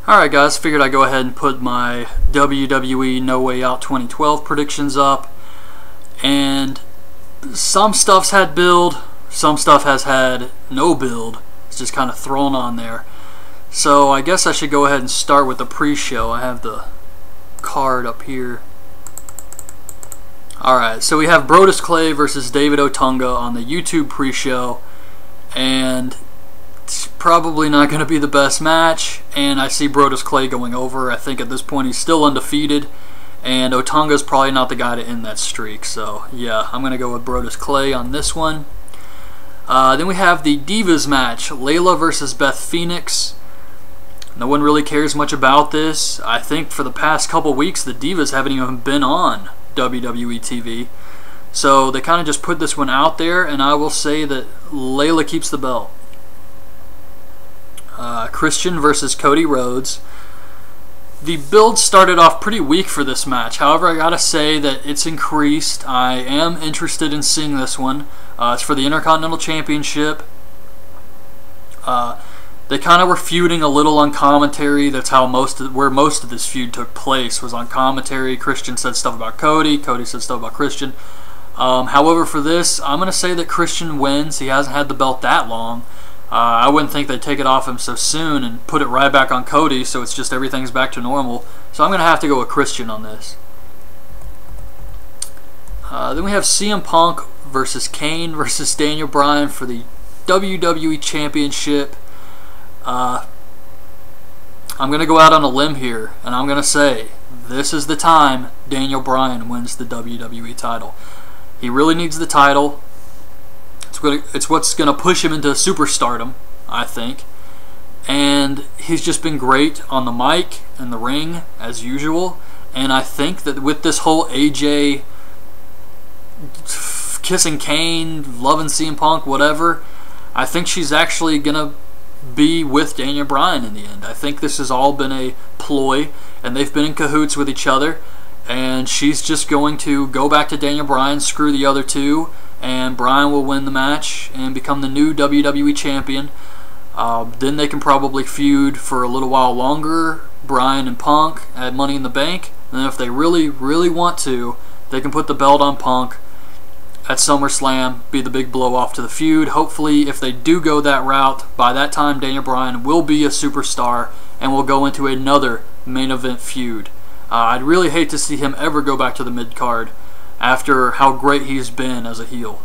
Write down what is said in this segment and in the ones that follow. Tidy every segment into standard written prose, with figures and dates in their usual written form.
Alright guys, figured I'd go ahead and put my WWE No Way Out 2012 predictions up. And some stuff's had build, some stuff has had no build. It's just kind of thrown on there. So I guess I should go ahead and start with the pre-show. I have the card up here. Alright, so we have Brodus Clay versus David Otunga on the YouTube pre-show. And it's probably not going to be the best match, and I see Brodus Clay going over. I think at this point he's still undefeated, and Otunga's probably not the guy to end that streak. So yeah, I'm going to go with Brodus Clay on this one. Then we have the Divas match, Layla versus Beth Phoenix. No one really cares much about this. I think for the past couple weeks the Divas haven't even been on WWE TV. So they kind of just put this one out there, and I will say that Layla keeps the belt. Christian versus Cody Rhodes. The build started off pretty weak for this match. However, I gotta say that it's increased. I am interested in seeing this one. It's for the Intercontinental Championship. They kind of were feuding a little on commentary. That's how where most of this feud took place, was on commentary. Christian said stuff about Cody. Cody said stuff about Christian. However, for this, I'm going to say that Christian wins. He hasn't had the belt that long. I wouldn't think they'd take it off him so soon and put it right back on Cody, so it's just everything's back to normal. So I'm going to have to go with Christian on this. Then we have CM Punk versus Kane versus Daniel Bryan for the WWE Championship. I'm going to go out on a limb here, and I'm going to say this is the time Daniel Bryan wins the WWE title. He really needs the title. It's what's going to push him into superstardom, I think. And he's just been great on the mic and the ring, as usual. And I think that with this whole AJ kissing Kane, loving CM Punk, whatever, I think she's actually going to be with Daniel Bryan in the end. I think this has all been a ploy, and they've been in cahoots with each other. And she's just going to go back to Daniel Bryan, screw the other two, and Bryan will win the match and become the new WWE Champion. Then they can probably feud for a little while longer, Bryan and Punk, at Money in the Bank. And then if they really, really want to, they can put the belt on Punk at SummerSlam, be the big blow-off to the feud. Hopefully, if they do go that route, by that time Daniel Bryan will be a superstar and will go into another main event feud. I'd really hate to see him ever go back to the mid-card after how great he's been as a heel.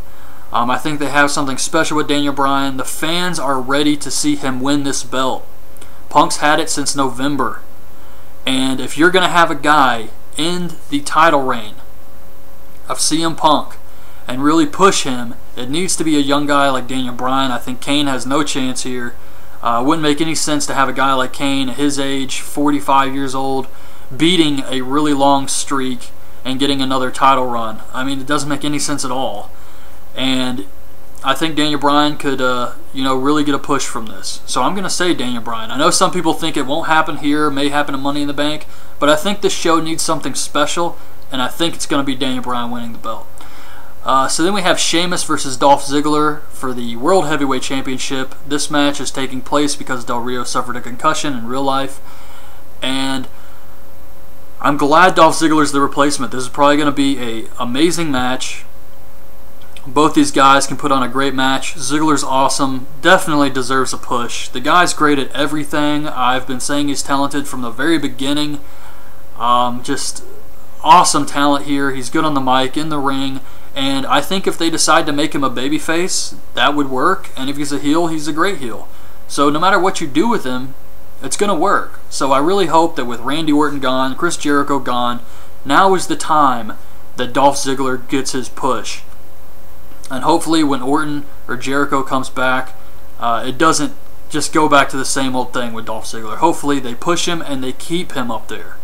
I think they have something special with Daniel Bryan. The fans are ready to see him win this belt. Punk's had it since November. And if you're going to have a guy end the title reign of CM Punk and really push him, it needs to be a young guy like Daniel Bryan. I think Kane has no chance here. It wouldn't make any sense to have a guy like Kane at his age, 45 years old, beating a really long streak and getting another title run. I mean, it doesn't make any sense at all. And I think Daniel Bryan could, really get a push from this. So I'm going to say Daniel Bryan. I know some people think it won't happen here, may happen in Money in the Bank, but I think this show needs something special, and I think it's going to be Daniel Bryan winning the belt. So then we have Sheamus versus Dolph Ziggler for the World Heavyweight Championship. This match is taking place because Del Rio suffered a concussion in real life, and I'm glad Dolph Ziggler's the replacement. This is probably going to be an amazing match. Both these guys can put on a great match. Ziggler's awesome. Definitely deserves a push. The guy's great at everything. I've been saying he's talented from the very beginning. Just awesome talent here. He's good on the mic, in the ring. And I think if they decide to make him a babyface, that would work. And if he's a heel, he's a great heel. So no matter what you do with him, it's going to work. So I really hope that with Randy Orton gone, Chris Jericho gone, now is the time that Dolph Ziggler gets his push. And hopefully when Orton or Jericho comes back, it doesn't just go back to the same old thing with Dolph Ziggler. Hopefully they push him and they keep him up there.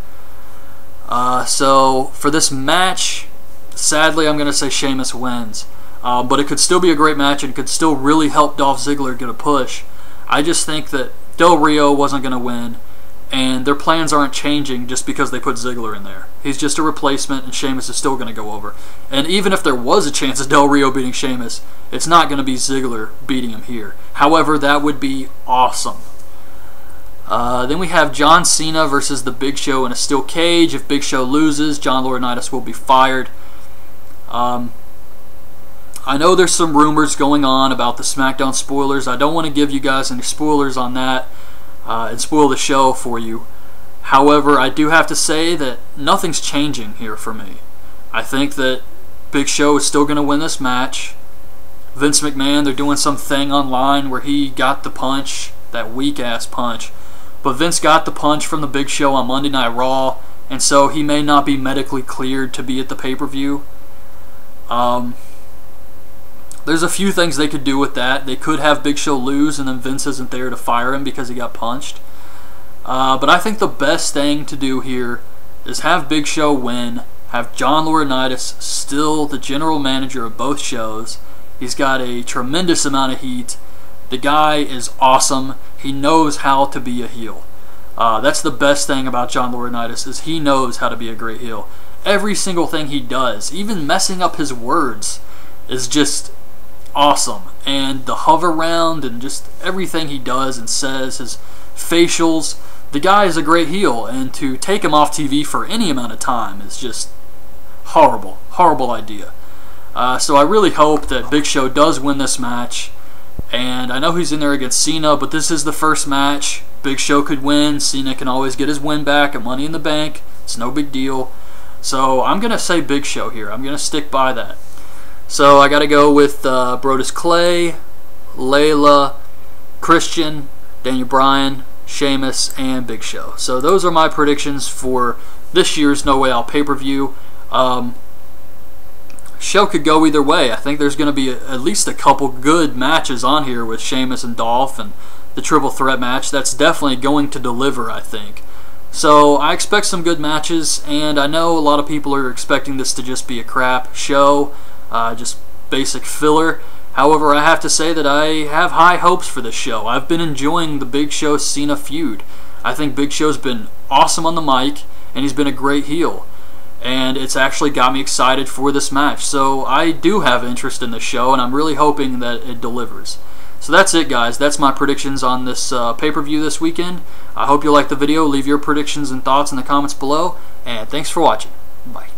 So for this match, sadly I'm going to say Sheamus wins. But it could still be a great match and could still really help Dolph Ziggler get a push. I just think that Del Rio wasn't going to win, and their plans aren't changing just because they put Ziggler in there. He's just a replacement, and Sheamus is still going to go over. And even if there was a chance of Del Rio beating Sheamus, it's not going to be Ziggler beating him here. However, that would be awesome. Then we have John Cena versus The Big Show in a steel cage. If Big Show loses, John Laurinaitis will be fired. I know there's some rumors going on about the SmackDown spoilers. I don't want to give you guys any spoilers on that and spoil the show for you. However, I do have to say that nothing's changing here for me. I think that Big Show is still going to win this match. Vince McMahon, they're doing some thing online where he got the punch, that weak-ass punch. But Vince got the punch from the Big Show on Monday Night Raw, and so he may not be medically cleared to be at the pay-per-view. There's a few things they could do with that. They could have Big Show lose and then Vince isn't there to fire him because he got punched. But I think the best thing to do here is have Big Show win, have John Laurinaitis still the general manager of both shows. He's got a tremendous amount of heat. The guy is awesome. He knows how to be a heel. That's the best thing about John Laurinaitis, is he knows how to be a great heel. Every single thing he does, even messing up his words, is just awesome. And the hover round and just everything he does and says, his facials, the guy is a great heel, and to take him off TV for any amount of time is just horrible, horrible idea. So I really hope that Big Show does win this match, and I know he's in there against Cena, but this is the first match. Big Show could win, Cena can always get his win back at Money in the Bank, it's no big deal. So I'm going to say Big Show here, I'm going to stick by that. So I got to go with Brodus Clay, Layla, Christian, Daniel Bryan, Sheamus, and Big Show. So those are my predictions for this year's No Way Out pay-per-view. Show could go either way. I think there's going to be at least a couple good matches on here with Sheamus and Dolph, and the triple threat match. That's definitely going to deliver, I think. So I expect some good matches, and I know a lot of people are expecting this to just be a crap show. Just basic filler. However, I have to say that I have high hopes for this show. I've been enjoying the Big Show Cena feud. I think Big Show's been awesome on the mic, and he's been a great heel. And it's actually got me excited for this match. So I do have interest in the show, and I'm really hoping that it delivers. So that's it, guys. That's my predictions on this pay-per-view this weekend. I hope you liked the video. Leave your predictions and thoughts in the comments below, and thanks for watching. Bye.